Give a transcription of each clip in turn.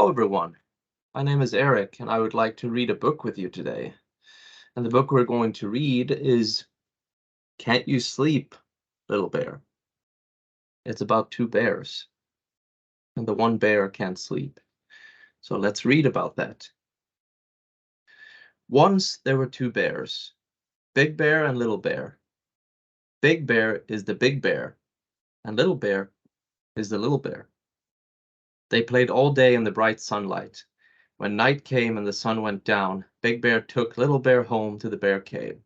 Hello everyone, my name is Erik and I would like to read a book with you today. And the book we're going to read is Can't You Sleep, Little Bear? It's about two bears and the one bear can't sleep. So let's read about that. Once there were two bears, Big Bear and Little Bear. Big Bear is the big bear and Little Bear is the little bear. They played all day in the bright sunlight. When night came and the sun went down, Big Bear took Little Bear home to the bear cave.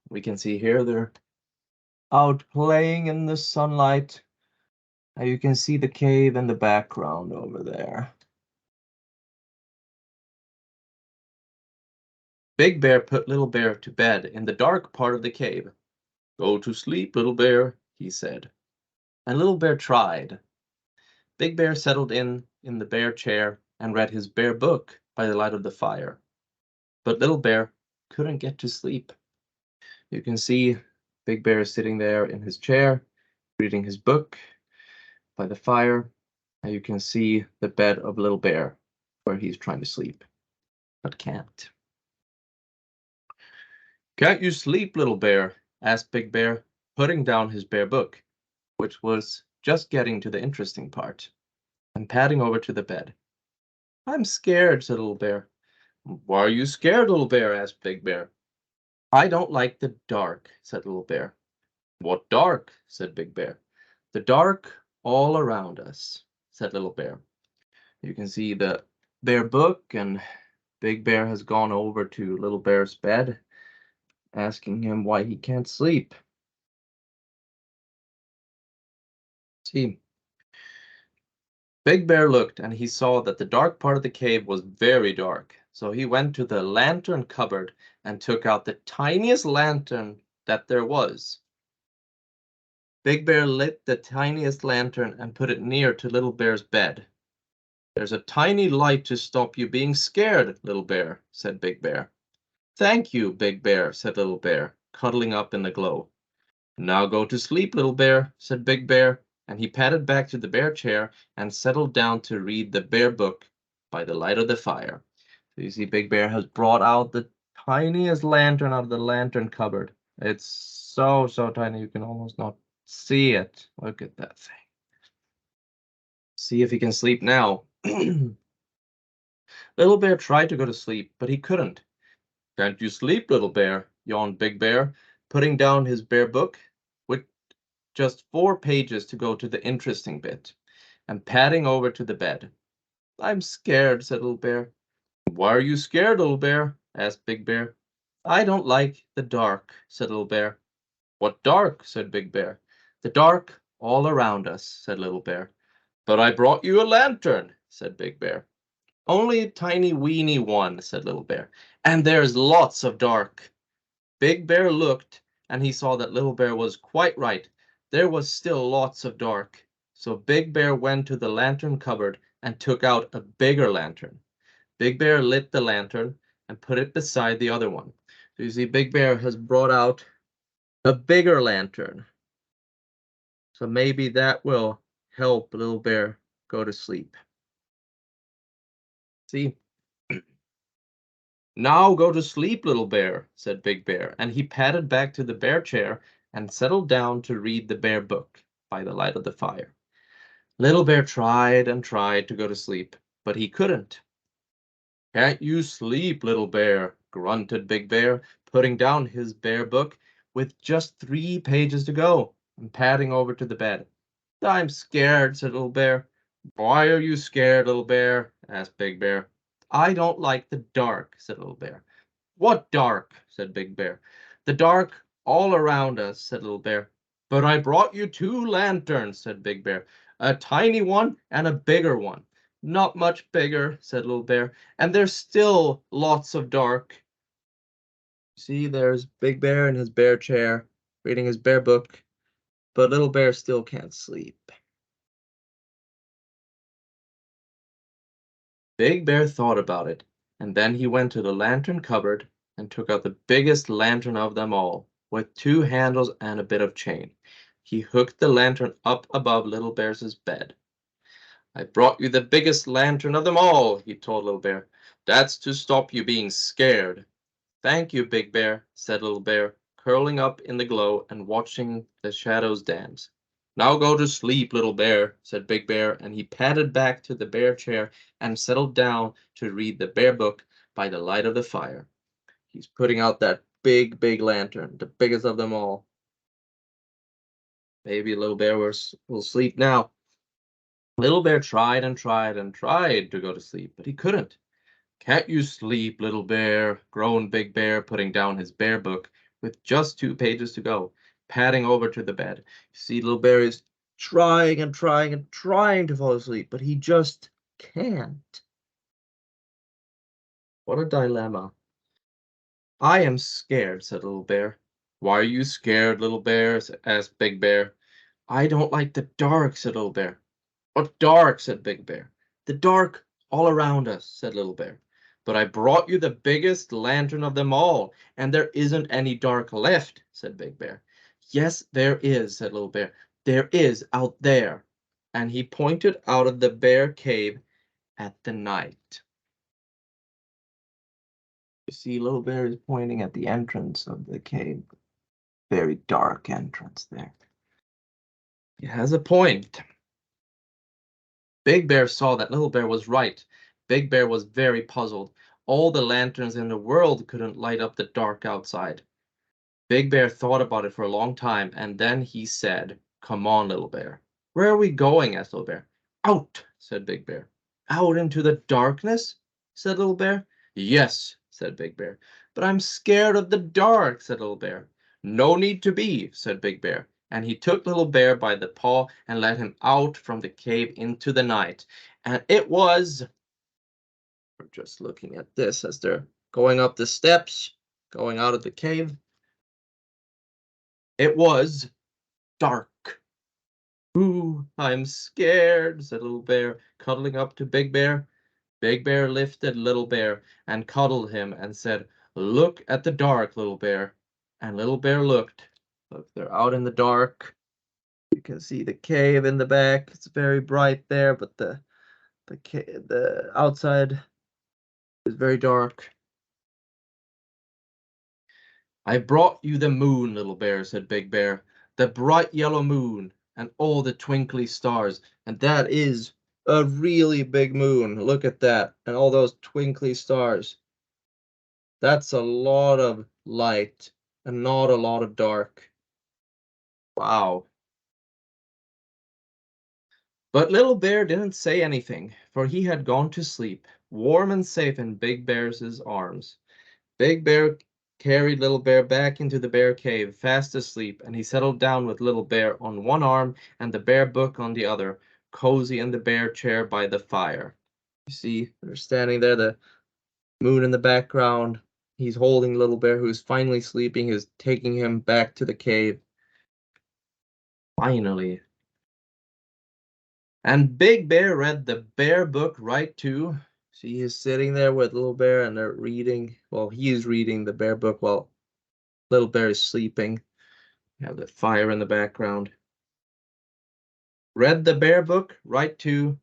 We can see here they're out playing in the sunlight. And you can see the cave in the background over there. Big Bear put Little Bear to bed in the dark part of the cave. Go to sleep, Little Bear, he said. And Little Bear tried. Big Bear settled in the bear chair and read his bear book by the light of the fire. But Little Bear couldn't get to sleep. You can see Big Bear sitting there in his chair, reading his book by the fire. And you can see the bed of Little Bear where he's trying to sleep, but can't. Can't you sleep, Little Bear? Asked Big Bear, putting down his bear book, which was just getting to the interesting part, and padding over to the bed. I'm scared, said Little Bear. Why are you scared, Little Bear? Asked Big Bear. I don't like the dark, said Little Bear. What dark? Said Big Bear. The dark all around us, said Little Bear. You can see the bear book, and Big Bear has gone over to Little Bear's bed, asking him why he can't sleep. See, Big Bear looked and he saw that the dark part of the cave was very dark. So he went to the lantern cupboard and took out the tiniest lantern that there was. Big Bear lit the tiniest lantern and put it near to Little Bear's bed. There's a tiny light to stop you being scared, Little Bear, said Big Bear. Thank you, Big Bear, said Little Bear, cuddling up in the glow. Now go to sleep, Little Bear, said Big Bear, and he padded back to the bear chair and settled down to read the bear book by the light of the fire. So you see Big Bear has brought out the tiniest lantern out of the lantern cupboard. It's so tiny you can almost not see it. Look at that thing. See if he can sleep now. Little Bear tried to go to sleep, but he couldn't. Can't you sleep, Little Bear? Yawned Big Bear, putting down his bear book, with just 4 pages to go to the interesting bit, and padding over to the bed. I'm scared, said Little Bear. Why are you scared, Little Bear? Asked Big Bear. I don't like the dark, said Little Bear. What dark? Said Big Bear. The dark all around us, said Little Bear. But I brought you a lantern, said Big Bear. Only a tiny weeny one, said Little Bear, and there's lots of dark. Big Bear looked, and he saw that Little Bear was quite right. There was still lots of dark. So Big Bear went to the lantern cupboard and took out a bigger lantern. Big Bear lit the lantern and put it beside the other one. So you see Big Bear has brought out a bigger lantern. So maybe that will help Little Bear go to sleep. See? Now go to sleep, Little Bear, said Big Bear, and he padded back to the bear chair and settled down to read the bear book by the light of the fire. Little Bear tried and tried to go to sleep, but he couldn't. Can't you sleep, Little Bear? Grunted Big Bear, putting down his bear book with just 3 pages to go and padding over to the bed. I'm scared, said Little Bear. Why are you scared, Little Bear? Asked Big Bear. I don't like the dark, said Little Bear. What dark? Said Big Bear. The dark all around us, said Little Bear. But I brought you 2 lanterns, said Big Bear. A tiny one and a bigger one. Not much bigger, said Little Bear. And there's still lots of dark. See, there's Big Bear in his bear chair, reading his bear book. But Little Bear still can't sleep. Big Bear thought about it, and then he went to the lantern cupboard and took out the biggest lantern of them all, with 2 handles and a bit of chain. He hooked the lantern up above Little Bear's bed. I brought you the biggest lantern of them all, he told Little Bear. That's to stop you being scared. Thank you, Big Bear, said Little Bear, curling up in the glow and watching the shadows dance. Now go to sleep, Little Bear, said Big Bear, and he padded back to the bear chair and settled down to read the bear book by the light of the fire. He's putting out that big, big lantern, the biggest of them all. Maybe Little Bear will sleep now. Little Bear tried and tried and tried to go to sleep, but he couldn't. Can't you sleep, Little Bear? Groaned Big Bear, putting down his bear book with just 2 pages to go, padding over to the bed. You see, Little Bear is trying and trying and trying to fall asleep, but he just can't. What a dilemma. I am scared, said Little Bear. Why are you scared, Little Bear? Asked Big Bear. I don't like the dark, said Little Bear. What dark? Said Big Bear. The dark all around us, said Little Bear. But I brought you the biggest lantern of them all, and there isn't any dark left, said Big Bear. Yes, there is, said Little Bear. There is out there. And he pointed out of the bear cave at the night. You see, Little Bear is pointing at the entrance of the cave. Very dark entrance there. He has a point. Big Bear saw that Little Bear was right. Big Bear was very puzzled. All the lanterns in the world couldn't light up the dark outside. Big Bear thought about it for a long time, and then he said, Come on, Little Bear. Where are we going? Asked Little Bear. Out, said Big Bear. Out into the darkness? Said Little Bear. Yes, said Big Bear. But I'm scared of the dark, said Little Bear. No need to be, said Big Bear. And he took Little Bear by the paw and led him out from the cave into the night. And it was... We're just looking at this as they're going up the steps, going out of the cave. It was dark. Ooh, I'm scared, said Little Bear, cuddling up to Big Bear. Big Bear lifted Little Bear and cuddled him and said, Look at the dark, Little Bear. And Little Bear looked. Look, they're out in the dark. You can see the cave in the back. It's very bright there, but the outside is very dark. I brought you the moon, Little Bear, said Big Bear. The bright yellow moon and all the twinkly stars. And that is a really big moon. Look at that. And all those twinkly stars. That's a lot of light and not a lot of dark. Wow. But Little Bear didn't say anything, for he had gone to sleep, warm and safe in Big Bear's arms. Big Bear carried Little Bear back into the bear cave, fast asleep, and he settled down with Little Bear on one arm and the bear book on the other, cozy in the bear chair by the fire. You see, they're standing there, the moon in the background. He's holding Little Bear, who's finally sleeping, is taking him back to the cave. Finally. And Big Bear read the bear book right too. See, he's sitting there with Little Bear and they're reading. Well, he is reading the bear book while Little Bear is sleeping. You have the fire in the background. Read the bear book right to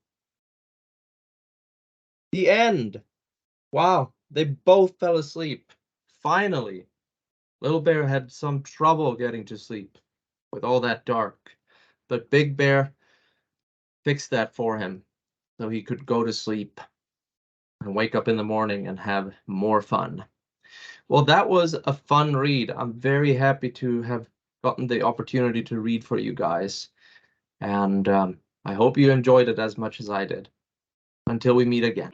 the end. Wow, they both fell asleep. Finally. Little Bear had some trouble getting to sleep with all that dark. But Big Bear fixed that for him so he could go to sleep and wake up in the morning and have more fun. Well, that was a fun read. I'm very happy to have gotten the opportunity to read for you guys. And I hope you enjoyed it as much as I did. Until we meet again.